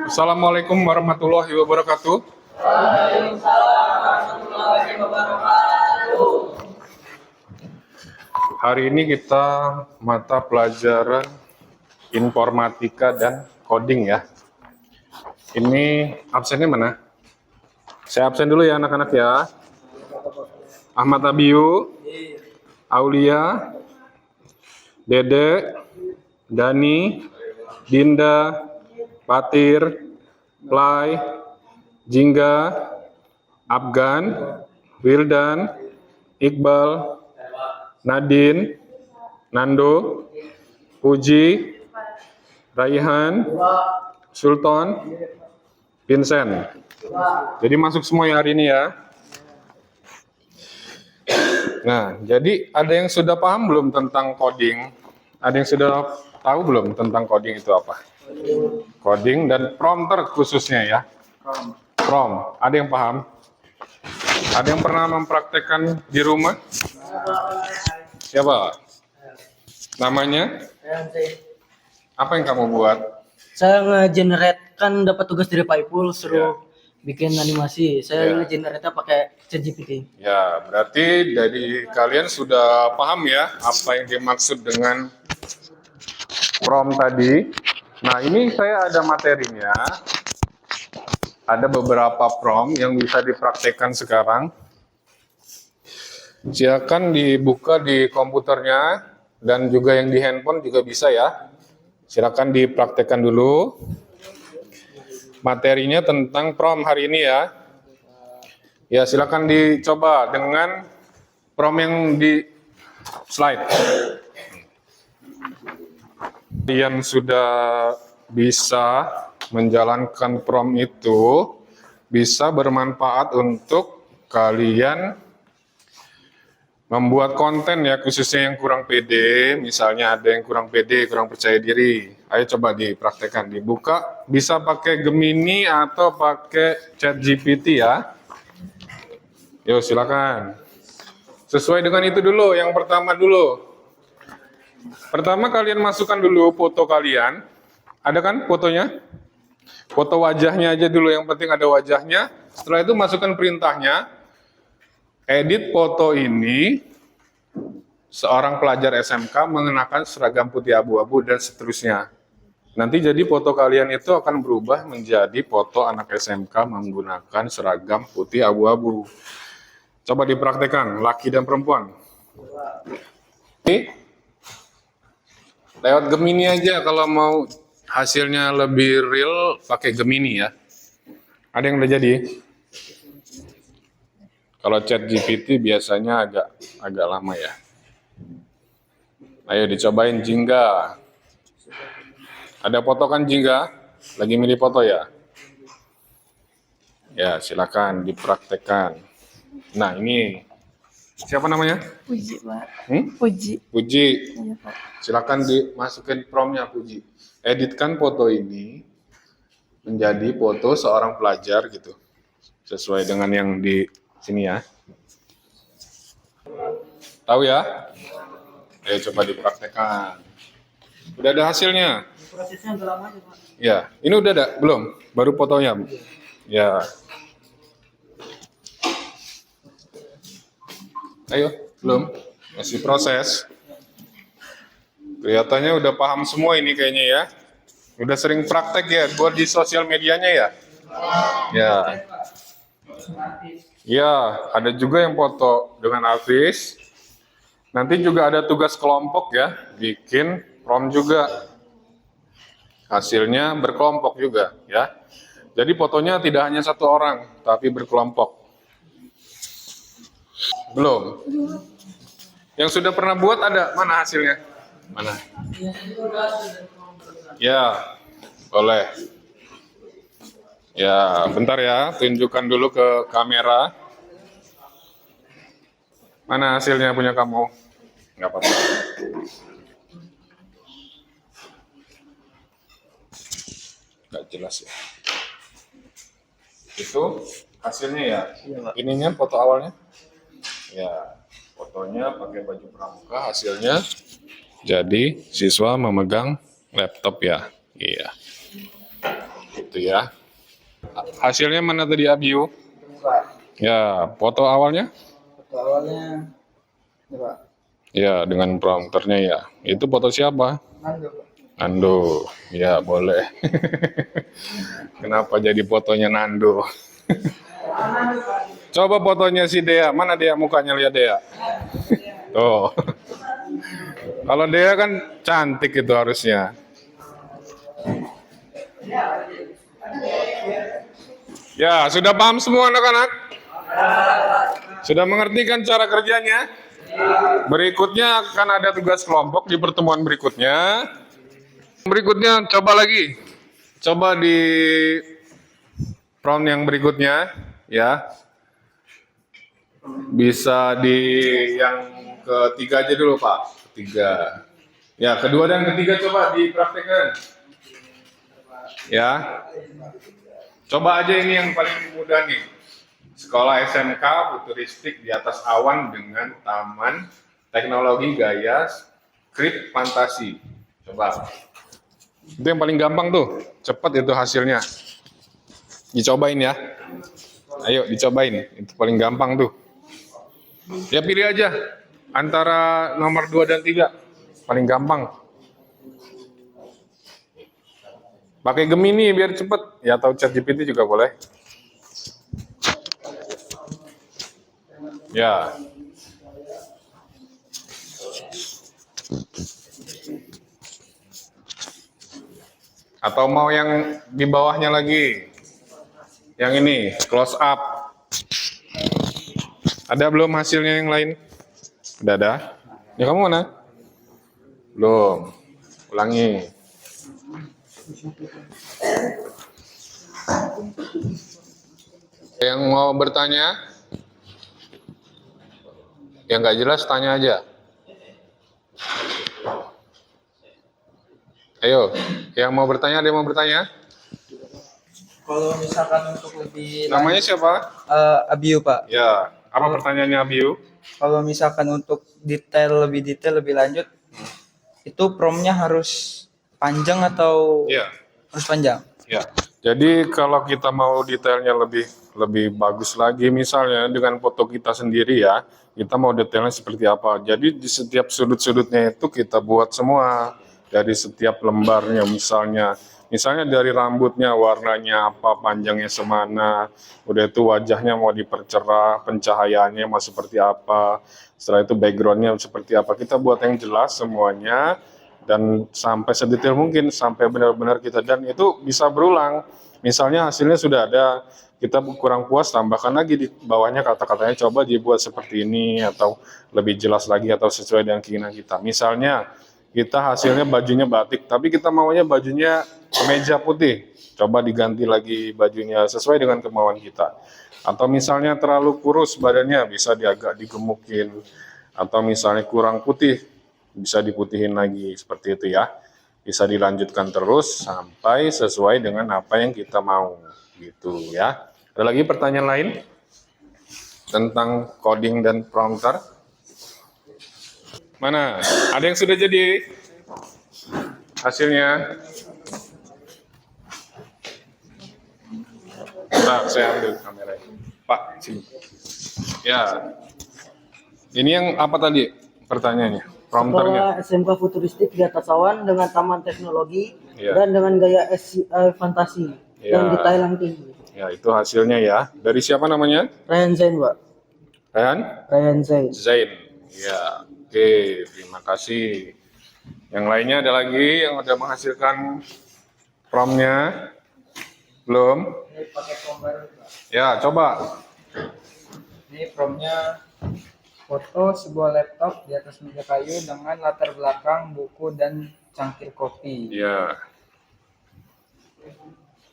Assalamualaikum warahmatullahi wabarakatuh. Hari ini kita mata pelajaran informatika dan coding ya. Ini absennya mana? Saya absen dulu ya anak-anak ya. Ahmad Abiyu, Aulia, Dede, Dani, Dinda, Patir, Play, Jingga, Afgan, Wildan, Iqbal, Nadine, Nando, Puji, Raihan, Sultan, Vincent. Jadi masuk semua ya hari ini ya. Nah, jadi ada yang sudah paham belum tentang coding? Ada yang sudah tahu belum tentang coding itu apa? Coding dan prompter khususnya ya. Prompt. Ada yang paham? Ada yang pernah mempraktekkan di rumah? Siapa? Namanya? Apa yang kamu buat? Saya nge-generate, kan dapat tugas dari Pak Ipul suruh bikin animasi. Saya nge-generate pakai ChatGPT. Ya, berarti dari kalian sudah paham ya apa yang dimaksud dengan prompt tadi. Nah, ini saya ada materinya. Ada beberapa prompt yang bisa dipraktekkan sekarang. Silakan dibuka di komputernya dan juga yang di handphone juga bisa ya. Silakan dipraktekkan dulu. Materinya tentang prompt hari ini ya. Ya, silakan dicoba dengan prompt yang di slide. Kalian sudah bisa menjalankan prompt itu, bisa bermanfaat untuk kalian membuat konten ya, khususnya yang kurang pede. Misalnya ada yang kurang pede, kurang percaya diri. Ayo coba dipraktekkan, dibuka. Bisa pakai Gemini atau pakai ChatGPT ya. Yuk silakan. Sesuai dengan itu dulu, yang pertama dulu. Pertama kalian masukkan dulu foto kalian. Ada kan fotonya? Foto wajahnya aja dulu, yang penting ada wajahnya. Setelah itu masukkan perintahnya. Edit foto ini, seorang pelajar SMK mengenakan seragam putih abu-abu dan seterusnya. Nanti jadi foto kalian itu akan berubah menjadi foto anak SMK menggunakan seragam putih abu-abu. Coba dipraktekkan, laki dan perempuan. Ini lewat Gemini aja kalau mau hasilnya lebih real, pakai Gemini ya. Ada yang udah jadi? Kalau ChatGPT biasanya agak lama ya. Ayo dicobain Jingga. Ada foto kan Jingga? Lagi milih foto ya? Ya, silakan dipraktekkan. Nah, ini siapa namanya? Puji, Pak. Puji. Iya, Pak. Silakan dimasukin promptnya Puji. Editkan foto ini menjadi foto seorang pelajar gitu. Sesuai dengan yang di sini ya. Tahu ya? Ayo coba dipraktekkan. Udah ada hasilnya? Prosesnya udah lama aja, Pak. Ya, ini udah ada? Belum? Baru fotonya? Ya. Ayo, belum? Masih proses. Kelihatannya udah paham semua ini kayaknya ya. Udah sering praktek ya buat di sosial medianya ya? Ya. Ya, ada juga yang foto dengan artis. Nanti juga ada tugas kelompok ya, bikin prompt juga. Hasilnya berkelompok juga ya. Jadi fotonya tidak hanya satu orang, tapi berkelompok. Belum? Yang sudah pernah buat ada? Mana hasilnya? Mana? Ya, boleh. Ya, bentar ya, tunjukkan dulu ke kamera. Mana hasilnya punya kamu? Nggak apa-apa. Nggak jelas ya. Itu hasilnya ya? Ininya foto awalnya? Ya, fotonya pakai baju pramuka, hasilnya jadi siswa memegang laptop ya. Iya. Itu ya. Hasilnya mana tadi Abiu? Pak. Ya, foto awalnya? Foto awalnya ini Pak. Ya, dengan prompternya ya. Itu foto siapa? Nando Pak. Nando. Ya, boleh. Kenapa jadi fotonya Nando? Coba fotonya si Dea. Mana Dea mukanya, lihat Dea. Tuh. Kalau Dea kan cantik itu harusnya. Ya, sudah paham semua anak-anak? Sudah mengerti kan cara kerjanya? Berikutnya akan ada tugas kelompok di pertemuan berikutnya. Berikutnya coba lagi. Coba di prompt yang berikutnya ya. Bisa di yang ketiga aja dulu, Pak. Ketiga. Ya, kedua dan ketiga coba dipraktekkan. Ya. Coba aja ini yang paling mudah nih. Sekolah SMK futuristik di atas awan dengan taman teknologi gaya skrip fantasi. Coba. Itu yang paling gampang tuh. Cepat itu hasilnya. Dicobain ya. Ayo dicobain. Itu paling gampang tuh. Ya pilih aja antara nomor 2 dan 3. Paling gampang. Pakai Gemini biar cepet. Ya atau ChatGPT juga boleh. Ya. Atau mau yang di bawahnya lagi. Yang ini, close up. Ada belum hasilnya yang lain? Udah ada? Ya kamu mana? Belum. Ulangi. Yang mau bertanya? Yang nggak jelas tanya aja. Ayo, yang mau bertanya, ada yang mau bertanya? Kalau misalkan untuk lebih Namanya siapa? Abiu Pak. Ya, apa pertanyaannya Abiu? Kalau misalkan untuk lebih detail lebih lanjut, itu promnya harus panjang atau Ya, harus panjang? ya. Jadi kalau kita mau detailnya lebih bagus lagi, misalnya dengan foto kita sendiri ya, kita mau detailnya seperti apa. Jadi di setiap sudut-sudutnya itu kita buat semua dari setiap lembarnya, misalnya dari rambutnya warnanya apa, panjangnya semana, udah itu wajahnya mau dipercerah, pencahayaannya mau seperti apa, setelah itu backgroundnya seperti apa, kita buat yang jelas semuanya dan sampai sedetail mungkin, sampai benar-benar kita, dan itu bisa berulang. Misalnya hasilnya sudah ada, kita kurang puas, tambahkan lagi di bawahnya kata-katanya, coba dibuat seperti ini atau lebih jelas lagi atau sesuai dengan keinginan kita. Misalnya kita hasilnya bajunya batik, tapi kita maunya bajunya kemeja putih, coba diganti lagi bajunya sesuai dengan kemauan kita. Atau misalnya terlalu kurus badannya, bisa agak digemukin. Atau misalnya kurang putih, bisa diputihin lagi, seperti itu ya. Bisa dilanjutkan terus sampai sesuai dengan apa yang kita mau, gitu ya. Ada lagi pertanyaan lain tentang coding dan prompter? Mana? Ada yang sudah jadi hasilnya? Bentar, saya ambil kameranya. Pak, sini. Ya. Ini yang apa tadi pertanyaannya? Prompternya. Sekolah SMK futuristik di atas awan dengan taman teknologi Iya. dan dengan gaya fantasi Iya. dan detail yang tinggi. Ya, itu hasilnya ya. Dari siapa namanya? Ryan Zain, Pak. Ryan? Ryan Zain. Zain. Ya, oke. Terima kasih. Yang lainnya ada lagi yang udah menghasilkan promptnya? Belum? Ini pakai prompt baru, Pak. Ya, coba. Ini promptnya foto sebuah laptop di atas meja kayu dengan latar belakang buku dan cangkir kopi. Ya.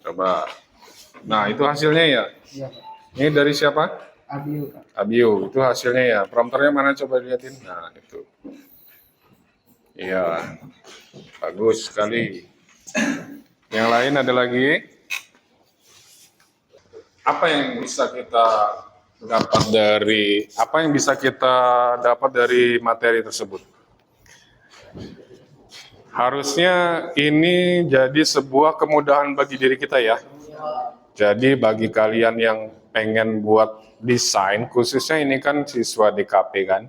Coba. Nah, itu hasilnya ya. Iya, Pak. Ini dari siapa? Abiu, Pak. Abiu. Itu hasilnya ya. Prompternya mana, coba lihatin. Nah, itu. Iya. Bagus sekali. Yang lain ada lagi? Apa yang bisa kita dapat dari materi tersebut? Harusnya ini jadi sebuah kemudahan bagi diri kita ya. Jadi bagi kalian yang pengen buat desain, khususnya ini kan siswa DKP kan,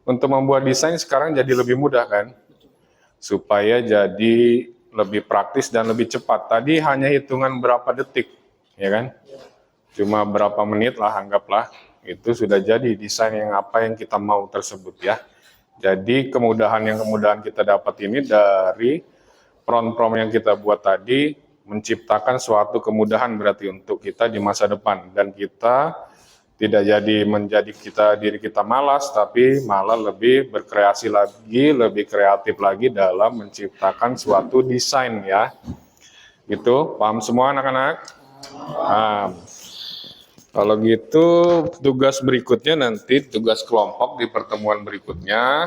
untuk membuat desain sekarang jadi lebih mudah kan, supaya jadi lebih praktis dan lebih cepat. Tadi hanya hitungan berapa detik, ya kan? Cuma berapa menit lah anggaplah, itu sudah jadi desain yang apa yang kita mau tersebut ya. Jadi kemudahan kita dapat ini dari prompt yang kita buat tadi, menciptakan suatu kemudahan berarti untuk kita di masa depan, dan kita tidak jadi menjadi diri kita malas, tapi malah lebih berkreasi lagi, lebih kreatif lagi dalam menciptakan suatu desain ya. Gitu, paham semua anak-anak? Paham. Kalau gitu tugas berikutnya nanti tugas kelompok di pertemuan berikutnya,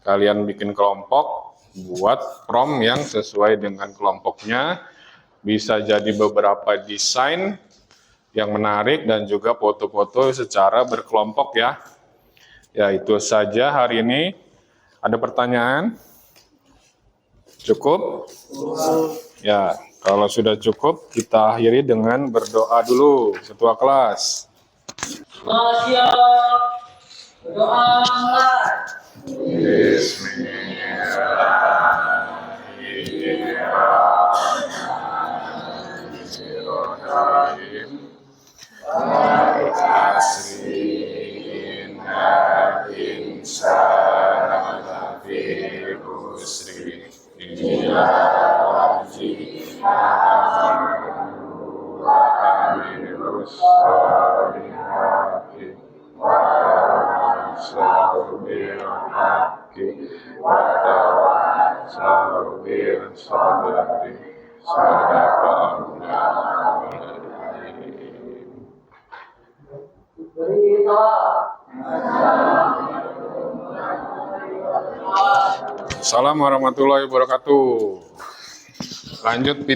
kalian bikin kelompok, buat prompt yang sesuai dengan kelompoknya. Bisa jadi beberapa desain yang menarik dan juga foto-foto secara berkelompok ya. Ya itu saja hari ini. Ada pertanyaan? Cukup? Ya, kalau sudah cukup kita akhiri dengan berdoa dulu ketua kelas. Doa. Assalamualaikum warahmatullahi wabarakatuh. Lanjut video.